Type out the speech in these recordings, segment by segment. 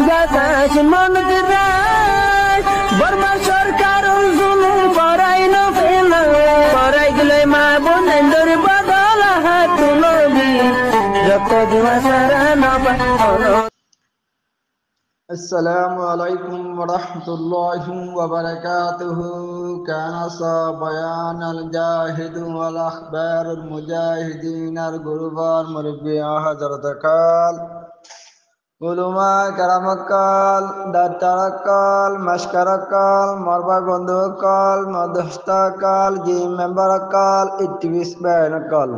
বাতাস মন দিরাই বর্মা সরকার জুলুম করাই না ফেলা করাই গেলে মা বোনেদের বদল হাত তুলবি যত দিবা সারা না পালো। السلام عليكم ورحمة الله وبركاته. كان بيان الجاهد والأخبار المجاهدين الغربان مربيا حضرت قال علماء کرام قال دكتور قال مشكر قال مربع بندو قال مدهستا قال جي ممبر قال اتبس بين قال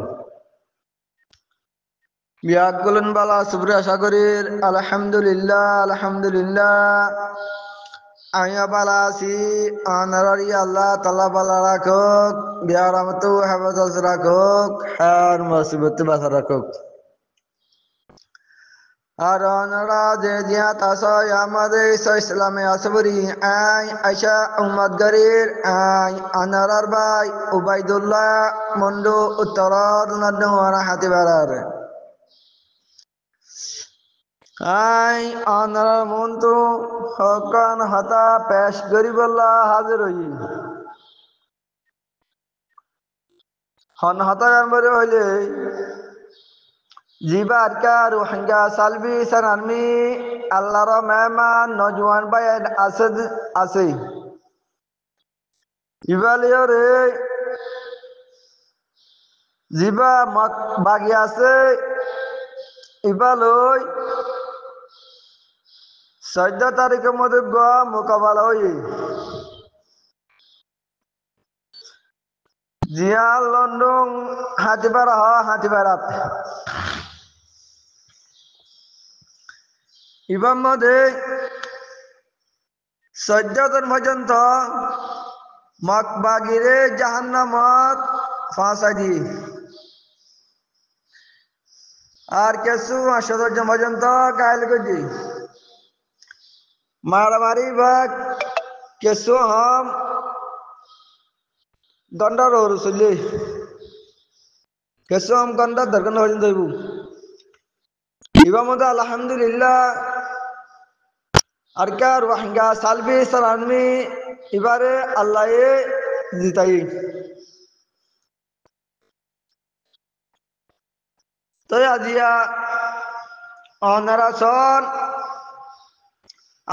বিয়াকুলন বালা সুবরি আশা করির আলহামদুলিল্লাহ আলহামদুলিল্লাহ আয়া বালা আছি আনারি আল্লাহ তাআলা বালা রাখুক বিয়ার রহমতু হেফাজত রাখুক আর মুসিবত বাঁচা রাখুক আর অনারা যে জিয়া তাসয় আমাদের ইসলামে আসবরি আই আয়শা উম্মত গরির আই আনারার ভাই উবাইদুল্লাহ মন্ডু উত্তর নদওয়ারা হাতিবারার আই আনার মন্তু হকান হাতা পেশ গরিবল্লাহ হাজির হই হন হাতা গানবারে হইলে জিবার কা রোহিঙ্গা সালবি সানারমি আল্লাহর মেহমান নজওয়ান ভাই আছে ইবালিও রে জিবা বাগি আছে ইবালই 14 তারিখের মধ্যে মোকাবেলা হই জিয়া লন্ডন হাতিবারাত ইবার মধ্যে 14 জন পর্যন্ত মকবাগিরে জাহান্নামত ফাঁসাই দি আর কিছু 18 জন পর্যন্ত কায়ল করছি মারামারি ভাগ কিছু হাম গন্ডার রসুলি কিছু হাম গন্ডার দরকার হয়ে যাইব ইবার মধ্যে আলহামদুলিল্লাহ আর কা রোহিঙ্গা সালবি সালামি এবারে আল্লাহ জিতাই তো আজিয়া অনারাসন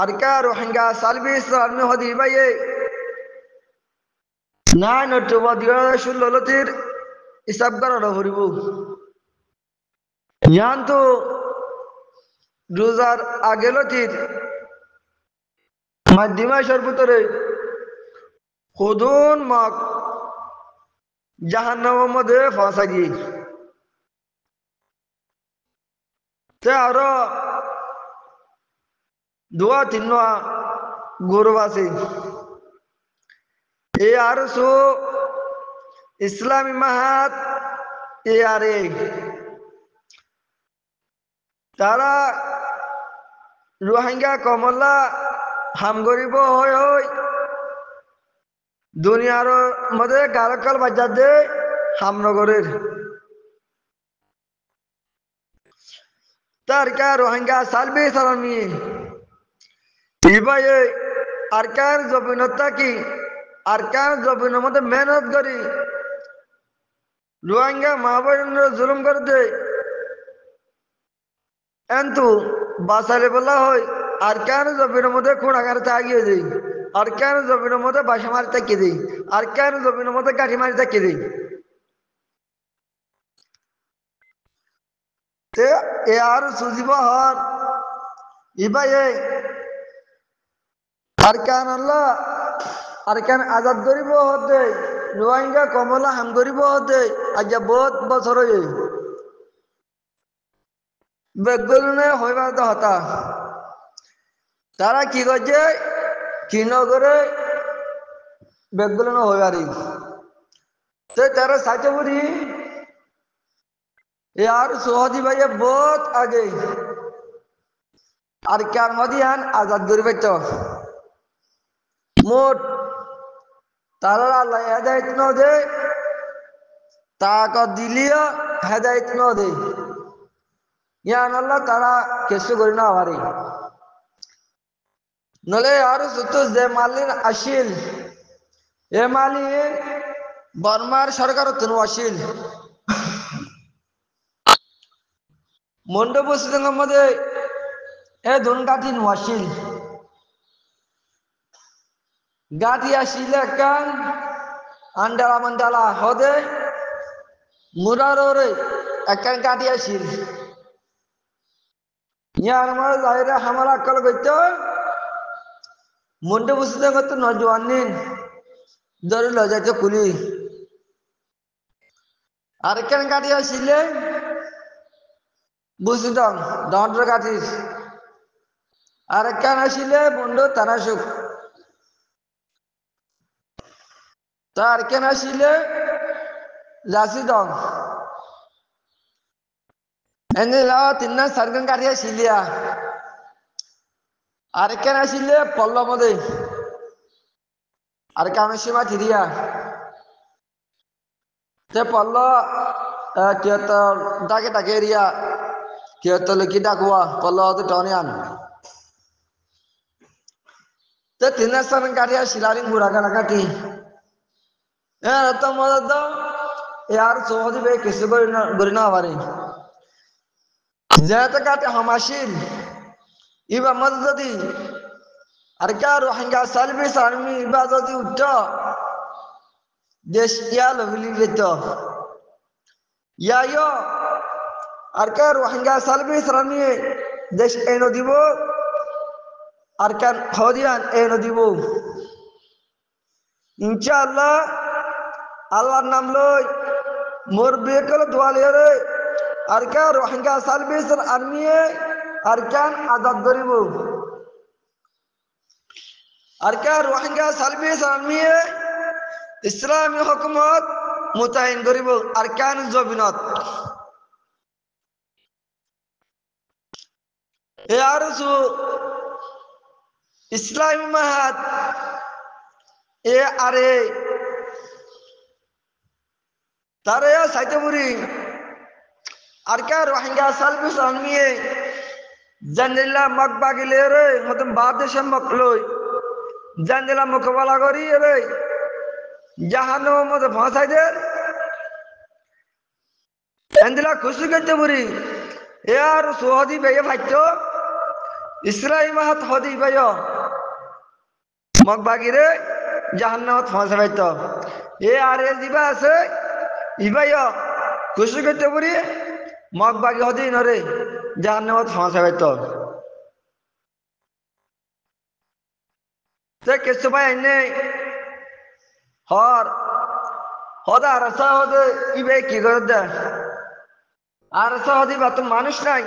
আর কা রোহিঙ্গা সালবি সালামি হদি ভাইয়ে না নটব দিও সুললতির হিসাব করা হরিব ইয়ান তো রোজার আগে লতির মাধ্যমা সর্বতরে খুদুন মক জাহান্নামের মধ্যে ফাঁসাই তে আরো 2-3 গৌরব আছে এ আর সো ইসলামী মাহাত এ আরে তারা রোহিঙ্গা কমলা হাম গরিব হয় দুনিয়ার মধ্যে গারকাল বাজার দে হামনগরের তার কা রোহিঙ্গা সালবি সালামি ইবায়ে আরকার জবিনতা কি আরকার জবিনের মধ্যে মেহনত করি রোহিঙ্গা মা বোনরা জুলুম করে দে এন্তু বাসালে বলা হয় আরকার জবিনের মধ্যে খুঁড়াগার তাগিয়ে দেই আরকার জবিনের মধ্যে বাসা মারি তাকিয়ে দেই আরকার জবিনের মধ্যে কাঠি মারি তাকিয়ে দেই তে এ আর সুজিব হর ইবায়ে আরকান আল্লাহ আরকান আজাদ করিব হতে রোহিঙ্গা কমলা হাম করিব হতে আজ বহুত বছর হয়ে বেগলনে হইবার তো হতা তারা কি করছে কি নগরে বেগলনে হইবারি তো তারা সাথে বুড়ি यार सोहदी भाई बहुत आगे আর কার মদিয়ান আজাদ করবে তো মোট তারা আল্লাহ হেদায়েত ন দে তাকে দিলিও হেদায়েত ন দে ইয়ান আল্লাহ তারা কিছু করে না পারে নলে আর সুতো যে মালিন আসিল এ মালিক বর্মার সরকার তুন আসিল মন্ডপ সিংহের মধ্যে এ ধন গাঠি নোয়াসিল গাঠি আসিল একখান আন্ডালা মান্ডালা হদে মুরার ওরে একখান গাঠি আসিল ইয়ার আমার যাইরে হামার আকল গইতো মন্ডপ সিংহ তো নজওয়ান নিন ধরে লজাইতে কুলি আর একখান গাঠি আসিলে বুঝতাম দন্ডর গাঠির আর একখান আসিলে বন্ধু তানাসুক তার কেন আসিলে লাসি দং এনে লাও তিন সারগন গাড়ি আসিলিয়া আর কেন আসিলে পল্ল মদে আর কামে সীমা থিরিয়া তে পল্ল কিয়ত ডাকে ডাকে এরিয়া কিয়ত লিখি ডাকুয়া পল্ল তো টনিয়ান তে তিন সারগন গাড়ি আসিলারিং বুড়া গানা কাটি তো মজা দাও यार सोहदी भाई किसी को गुरना हमारे ज़्यादा काटे हमाशिल इबा मददी अरका रोहिंग्या सालबी सारमी इबा जदी उठा देश या लवली लेतो या यो अरका रोहिंग्या सालबी सारमी देश एनो दिबो अरका हौदियान एनो दिबो इंशाअल्लाह अल्लाह नाम लोय मोर बेकल दुआले আর কা রোহিঙ্গা সার্ভিসের আর্মি আর কান আজাদ করিব আর কা রোহিঙ্গা সার্ভিস আর্মি ইসলামী হুকুমত মুতায়িন করিব আর কান জবিনত এ আরসু ইসলামী মাহাত এ আরে তারে সাইতেপুরি আর কা রোহিঙ্গা সার্ভিস আর্মি জানলা মকবাগিলে রে মতম বাদেশে মকলই জানলা মুকবালা করি রে জাহান্নামের মধ্যে ফাঁসাই দে এন্দিলা খুশি করতে পুরি এ আর সুহদি বেয়ে ফাইতো ইসরাইল মাহাত হদি বেয় মকবাগিরে জাহান্নামত ফাঁসা পাইতো এ আর এ দিবা আছে ইবায় খুশি করতে পুরি মগবাগি হদি নরে জাহান্নামত ফাঁসা পাইতো তে কিছু ভাই এনে হর হদা আরসা হদে ইবে কি করে দে আরসা হদি বাত মানুষ নাই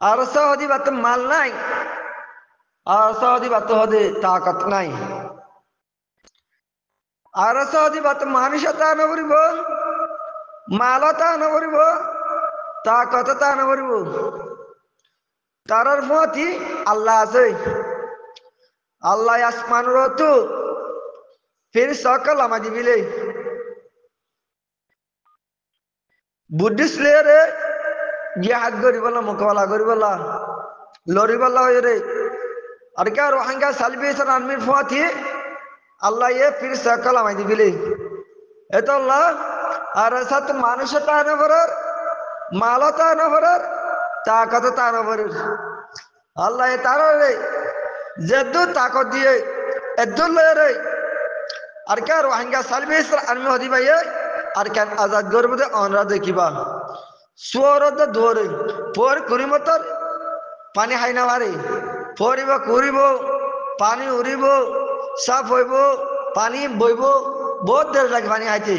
আরসা হদি বাত মাল নাই আরসা হদি বাত হদে তাকত নাই আরসা হদি বাত মানুষ তা না করিব মাল তা না করিব তাকত তা না করিব তারার ফতি আল্লাহ আছে আল্লাহ আসমান রতু ফির সকল আমাদি বিলে বুদ্ধিস্ট লেরে জিহাদ করিবলা মোকাবেলা করিবলা লড়িবলা হয়ে রে আর কে রোহিঙ্গা সালভেশন আর্মির ফতি আল্লাহ এ ফির সকল আমাদি বিলে এত আল্লাহ আর সাত মানুষ তা না করার মাল তা না করার তাকত তা না করার আল্লাহ এ তারা রে যেদু তাকত দিয়ে এদুল রে আর কে রোহিঙ্গা সালভেশন আর্মি হদি ভাই আর কেন আজাদ করব দে অনরা দেখিবা সুরদ ধরে পর কুরিমতর পানি হাইনা মারে পরিব কুরিব পানি উড়িব সাফ হইব পানি বইব বহুত দের লাগে পানি হাইতে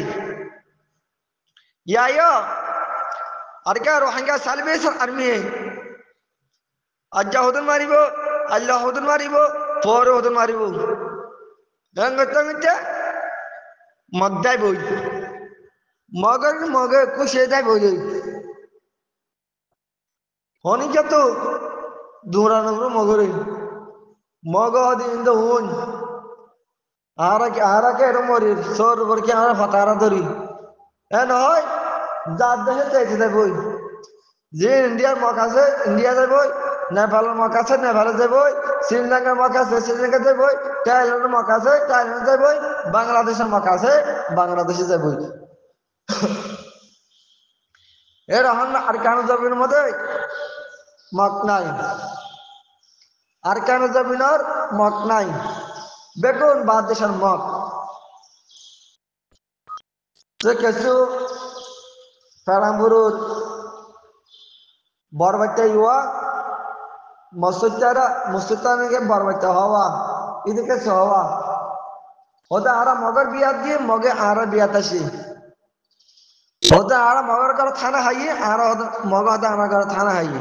ইয়া আর কে রোহিঙ্গা সালভেশন আর্মি আজ্জা হদন মারিব আল্লাহ হদন মারিব পর হদন মারিব রঙ্গতে মগদাই বই মগর মগে কুশে যাই বই হনি যত দূরানগর মগরে মগ দিন হুন আরাকে এরম মরি সর করকে আমরা ফাতারা ধরি এ নয় যার দেশে চাইছে যাই বই যে ইন্ডিয়ার মগ আছে ইন্ডিয়া যাই বই নেপালের মক আছে নেপালে যাবই, শ্রীলঙ্কার মক আছে শ্রীলঙ্কা যাবই, থাইল্যান্ডের মক আছে থাইল্যান্ডে যাবই, বাংলাদেশের মক আছে বাংলাদেশে যাবই। এর আর কেন জমির মধ্যে মক নাই, আর কেন জমিনের মক নাই, বেগুন বাদ দেশের মক যে কিছু পেরাম্বুরুর বরবাইতে ইয়া মসুতারা বরবাইতে হওয়া এদিকে হওয়া ওদের আরা মগর বিয়াত দিয়ে মগে আরা বিয়াত আসি ওদের আরা মগর করে থানা হাইয়ে আর মগ হতে আমার করে থানা হাইয়ে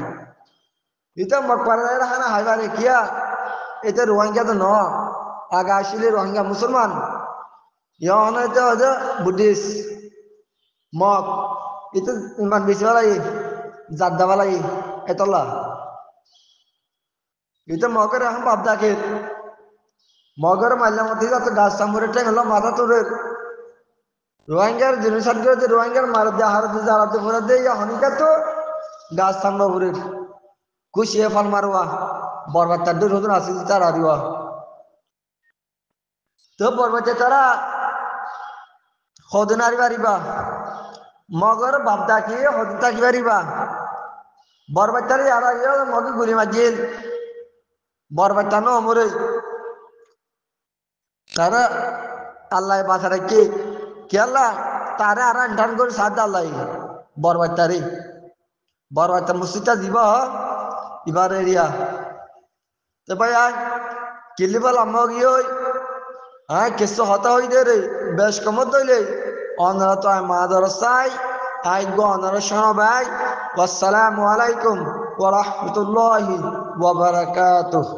এটা মগ পারে হানা হাইবারে কিয়া এটা রোহিঙ্গা তো ন আগা আসলে রোহিঙ্গা মুসলমান ইহন হচ্ছে Buddhist Magh itu iman bisa lagi zat dawa lagi itulah itu moger yang bab dakir moger malam mati itu gas samure teng lo mata tuh Rohingya jenis ada itu Rohingya marah jahar itu jalan itu pura deh ya honika tuh gas samro pura kusiya fal marwa borbat tadi itu nasi cara diwa tuh borbat cara khodunari bariba মগর বাপদা কি হতে থাকি পারিবা বরবাচ্চারে আর মগে গুলি মাজিল বরবাচ্চা no মরে তারা আল্লাহ বাসা রাখি কি আল্লাহ তারা আর টান করে সাথ আল্লাহ বরবাচ্চা মুসিদটা দিব এবার এরিয়া তো ভাই আয় কিলি বল মগি ওই হ্যাঁ কিছু হতা হই দে রে বেশ কমত দইলে অনারা তো মা দরসাই আই গো অনারা শোনো ভাই আসসালামু আলাইকুম ওয়া রাহমাতুল্লাহি ওয়া বারাকাতুহু।